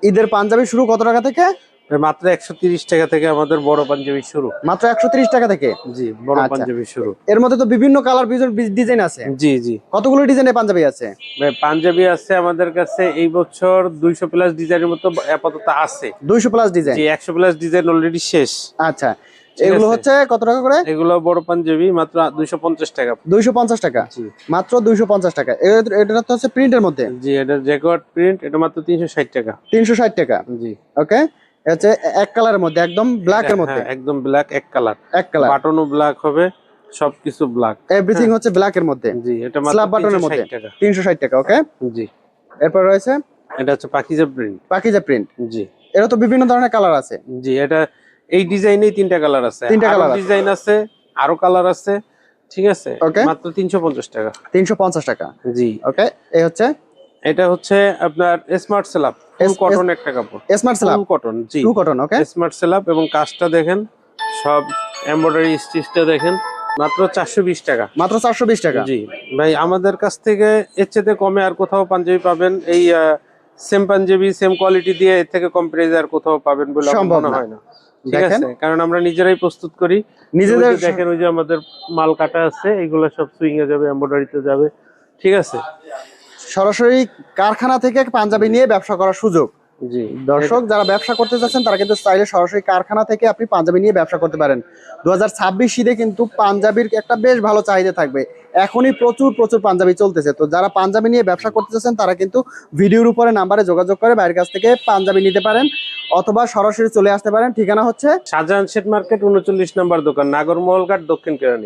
ঈদের পাঞ্জাবি শুরু কত টাকা থেকে? মাত্র 130 টাকা থেকে আমাদের বড় পাঞ্জাবি শুরু। মাত্র 130 টাকা থেকে? জি, বড় আচ্ছা। পাঞ্জাবি শুরু। এর মধ্যে তো বিভিন্ন কালার ডিজাইন আছে। জি জি। কতগুলো ডিজাইনের পাঞ্জাবি আছে? ভাই পাঞ্জাবি আছে আমাদের কাছে এই বছর 200 প্লাস ডিজাইনের মতো আপাতত আছে। 200 প্লাস ডিজাইন? জি, 100 প্লাস ডিজাইন অলরেডি শেষ। আচ্ছা, এগুলো হচ্ছে কত টাকা করে? এগুলো বড় পাঞ্জাবি মাত্র 250 টাকা। 250 টাকা? জি, মাত্র 250 টাকা। এটা তো হচ্ছে প্রিন্টের মধ্যে? জি, এটা জ্যাকওয়ার্ড প্রিন্ট, এটা মাত্র 360 টাকা। 360 টাকা? জি। ওকে, হচ্ছে এক কালারের মধ্যে, একদম ব্ল্যাক এর মধ্যে? হ্যাঁ, একদম ব্ল্যাক, এক কালার। এক কালার, বাটনও ব্ল্যাক হবে, সবকিছু ব্ল্যাক, এভরিথিং হচ্ছে ব্ল্যাক এর মধ্যে। জি, এটা মাত্র স্ল্যাব বাটনের মধ্যে 360 টাকা। 360 টাকা। ওকে, জি। এরপর রয়েছে এটা হচ্ছে পাকিজা প্রিন্ট। পাকিজা প্রিন্ট? জি। এটা তো বিভিন্ন ধরনের কালার আছে? জি, এটা এই ডিজাইনেই 3টা কালার আছে, 3টা কালার আছে, ডিজাইন আছে, আরো কালার আছে। ঠিক আছে, ওকে, মাত্র 350 টাকা। 350 টাকা? জি। ওকে, এই হচ্ছে, এটা হচ্ছে আপনার স্মার্ট স্ল্যাব, ফুল কটন একটা কাপড়। Smart slab? ফুল কটন, জি, টু কটন। ওকে, স্মার্ট স্ল্যাব, এবং কাজটা দেখেন, সব এমব্রয়ডারি স্টিচটা দেখেন, মাত্র 420 টাকা। মাত্র 420 টাকা? জি ভাই, আমাদের কাছ থেকে এর চেয়ে কমে আর কোথাও পাঞ্জাবি পাবেন এই সেম পাঞ্জাবি সেম কোয়ালিটি দিয়ে এর থেকে কম প্রাইসে আর কোথাও পাবেন বলে আমার মনে হয় না। ঠিক আছে, কারণ আমরা নিজেরাই প্রস্তুত করি নিজেদের। দেখেন ওই যে আমাদের মাল কাটা আছে, এগুলো সব সুইং এ যাবে, এমব্রয়ডারিতে যাবে। ঠিক আছে, সরাসরি কারখানা থেকে পাঞ্জাবি নিয়ে ব্যবসা করার সুযোগ। জি, দর্শক যারা ব্যবসা করতে চাচ্ছেন তারা কিন্তু চাইলে সরাসরি কারখানা থেকে আপনি পাঞ্জাবি নিয়ে ব্যবসা করতে পারেন। 2026 ঈদে কিন্তু পাঞ্জাবির একটা বেশ ভালো চাহিদা থাকবে। এখনই প্রচুর প্রচুর পাঞ্জাবি চলতেছে। তো যারা পাঞ্জাবি নিয়ে ব্যবসা করতে চাচ্ছেন তারা কিন্তু ভিডিওর উপরে নাম্বারে যোগাযোগ করে বাইরের কাছ থেকে পাঞ্জাবি নিতে পারেন, অথবা সরাসরি চলে আসতে পারেন। ঠিকানা হচ্ছে শাহজাহান শেঠ মার্কেট, 39 নম্বর দোকান, নাগরমহল ঘাট, দক্ষিণ কেরানীগঞ্জ।